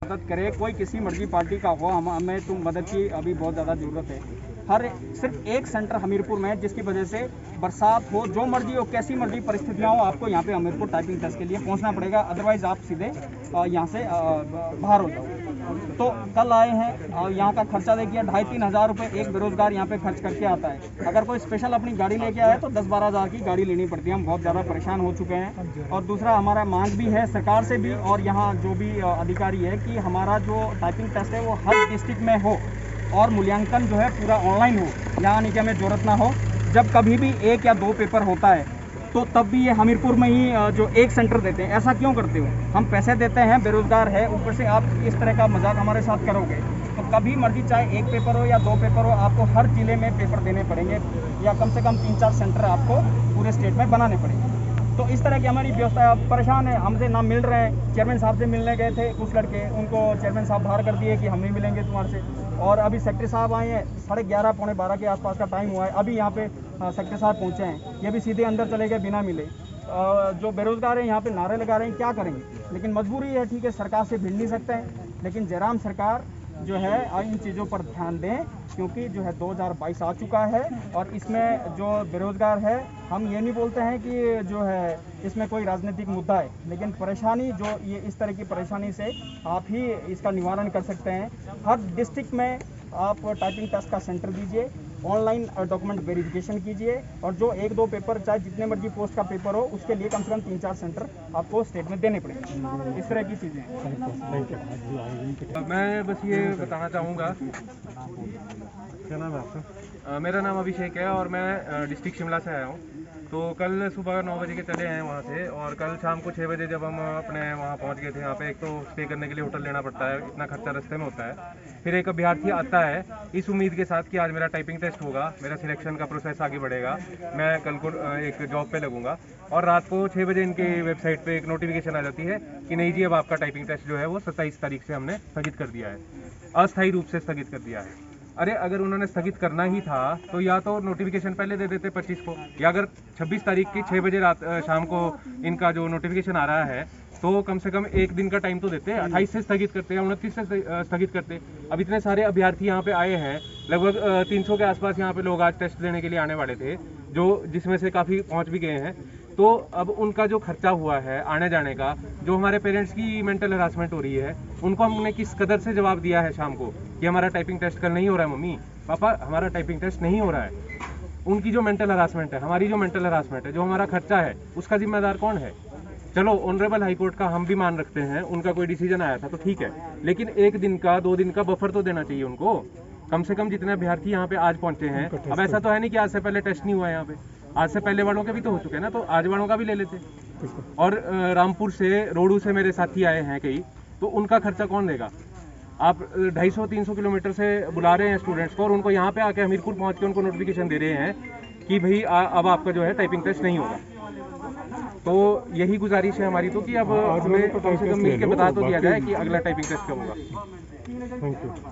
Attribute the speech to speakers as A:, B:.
A: मदद करे, कोई किसी मर्जी पार्टी का हो, हमें तो मदद की अभी बहुत ज़्यादा ज़रूरत है। सिर्फ एक सेंटर हमीरपुर में है, जिसकी वजह से बरसात हो, जो मर्जी हो, कैसी मर्जी परिस्थितियाँ हो, आपको यहाँ पे हमीरपुर टाइपिंग टेस्ट के लिए पहुँचना पड़ेगा, अदरवाइज़ आप सीधे यहाँ से बाहर हो जाओ। तो कल आए हैं, यहाँ का खर्चा देखिए 2,500-3 हज़ार रुपये एक बेरोजगार यहाँ पे खर्च करके आता है। अगर कोई स्पेशल अपनी गाड़ी लेके आए तो 10-12 हज़ार की गाड़ी लेनी पड़ती है। हम बहुत ज़्यादा परेशान हो चुके हैं। और दूसरा हमारा मांग भी है सरकार से भी और यहाँ जो भी अधिकारी है कि हमारा जो टाइपिंग टेस्ट है वो हर डिस्ट्रिक्ट में हो और मूल्यांकन जो है पूरा ऑनलाइन हो। यहाँ आने की हमें ज़रूरत ना हो। जब कभी भी 1 या 2 पेपर होता है तो तब भी ये हमीरपुर में ही जो एक सेंटर देते हैं। ऐसा क्यों करते हो? हम पैसे देते हैं, बेरोजगार है, ऊपर से आप इस तरह का मजाक हमारे साथ करोगे तो कभी मर्जी चाहे 1 पेपर हो या 2 पेपर हो, आपको हर जिले में पेपर देने पड़ेंगे या कम से कम 3-4 सेंटर आपको पूरे स्टेट में बनाने पड़ेंगे। तो इस तरह की हमारी व्यवस्था परेशान है, हमसे ना मिल रहे हैं। चेयरमैन साहब से मिलने गए थे कुछ लड़के, उनको चेयरमैन साहब बाहर कर दिए कि हम नहीं मिलेंगे तुम्हारे से। और अभी सेक्रेटरी साहब आए हैं, 11:30 पौने 12 के आसपास का टाइम हुआ है, अभी यहाँ पे सेक्रेटरी साहब पहुँचे हैं, ये भी सीधे अंदर चले गए बिना मिले। जो बेरोजगार हैं यहाँ पे नारे लगा रहे हैं, क्या करेंगे? लेकिन मजबूरी है, ठीक है, सरकार से भिड़ नहीं सकते हैं, लेकिन जयराम सरकार जो है इन चीज़ों पर ध्यान दें, क्योंकि जो है 2022 आ चुका है और इसमें जो बेरोजगार है, हम ये नहीं बोलते हैं कि जो है इसमें कोई राजनीतिक मुद्दा है, लेकिन परेशानी जो ये इस तरह की परेशानी से आप ही इसका निवारण कर सकते हैं। हर डिस्ट्रिक्ट में आप टाइपिंग टेस्ट का सेंटर दीजिए, ऑनलाइन डॉक्यूमेंट वेरिफिकेशन कीजिए और जो 1-2 पेपर चाहे जितने मर्जी पोस्ट का पेपर हो उसके लिए कम से कम 3-4 सेंटर आपको स्टेट में देने पड़ेंगे। इस तरह की चीज़ें हैं।
B: मैं बस ये बताना चाहूँगा, क्या नाम है आपका? मेरा नाम अभिषेक है और मैं डिस्ट्रिक्ट शिमला से आया हूँ। तो कल सुबह 9 बजे के चले हैं वहाँ से और कल शाम को 6 बजे जब हम अपने वहाँ पहुँच गए थे। यहाँ पे एक तो स्टे करने के लिए होटल लेना पड़ता है, इतना खर्चा रास्ते में होता है। फिर एक अभ्यर्थी आता है इस उम्मीद के साथ कि आज मेरा टाइपिंग टेस्ट होगा, मेरा सिलेक्शन का प्रोसेस आगे बढ़ेगा, मैं कल को एक जॉब पे लगूंगा। और रात को 6 बजे इनकी वेबसाइट पे एक नोटिफिकेशन आ जाती है कि नहीं जी, अब आपका टाइपिंग टेस्ट जो है वो 27 तारीख से हमने स्थगित कर दिया है, अस्थायी रूप से स्थगित कर दिया है। अरे अगर उन्होंने स्थगित करना ही था तो या तो नोटिफिकेशन पहले दे देते 25 को, या अगर 26 तारीख की 6 बजे रात शाम को इनका जो नोटिफिकेशन आ रहा है तो कम से कम एक दिन का टाइम तो देते, 28 से स्थगित करते या 29 से स्थगित करते। अब इतने सारे अभ्यर्थी यहाँ पे आए हैं, लगभग 300 के आसपास यहाँ पे लोग आज टेस्ट देने के लिए आने वाले थे, जो जिसमें से काफ़ी पहुँच भी गए हैं। तो अब उनका जो खर्चा हुआ है आने जाने का, जो हमारे पेरेंट्स की मेंटल हरासमेंट हो रही है, उनको हमने किस कदर से जवाब दिया है शाम को कि हमारा टाइपिंग टेस्ट कल नहीं हो रहा है, मम्मी पापा हमारा टाइपिंग टेस्ट नहीं हो रहा है। उनकी जो मेंटल हरासमेंट है, हमारी जो मेंटल हरासमेंट है, जो हमारा खर्चा है, उसका जिम्मेदार कौन है? चलो ऑनरेबल हाईकोर्ट का हम भी मान रखते हैं, उनका कोई डिसीजन आया था तो ठीक है, लेकिन 1 दिन का 2 दिन का बफर तो देना चाहिए उनको कम से कम। जितने अभ्यर्थी यहाँ पे आज पहुंचे हैं, अब ऐसा तो है नहीं कि आज से पहले टेस्ट नहीं हुआ है यहाँ पे, आज से पहले वालों के भी तो हो चुके हैं ना, तो आज वालों का भी ले लेते। और रामपुर से, रोडू से मेरे साथी आए हैं कई, तो उनका खर्चा कौन देगा? आप 250-300 किलोमीटर से बुला रहे हैं स्टूडेंट्स को और उनको यहाँ पे आके हमीरपुर पहुँच के उनको नोटिफिकेशन दे रहे हैं कि भाई अब आपका जो है टाइपिंग टेस्ट नहीं होगा। तो यही गुजारिश है हमारी तो कि अब हमें कम से कम मिल के बता तो दिया जाए कि अगला टाइपिंग टेस्ट कब होगा। Thank you.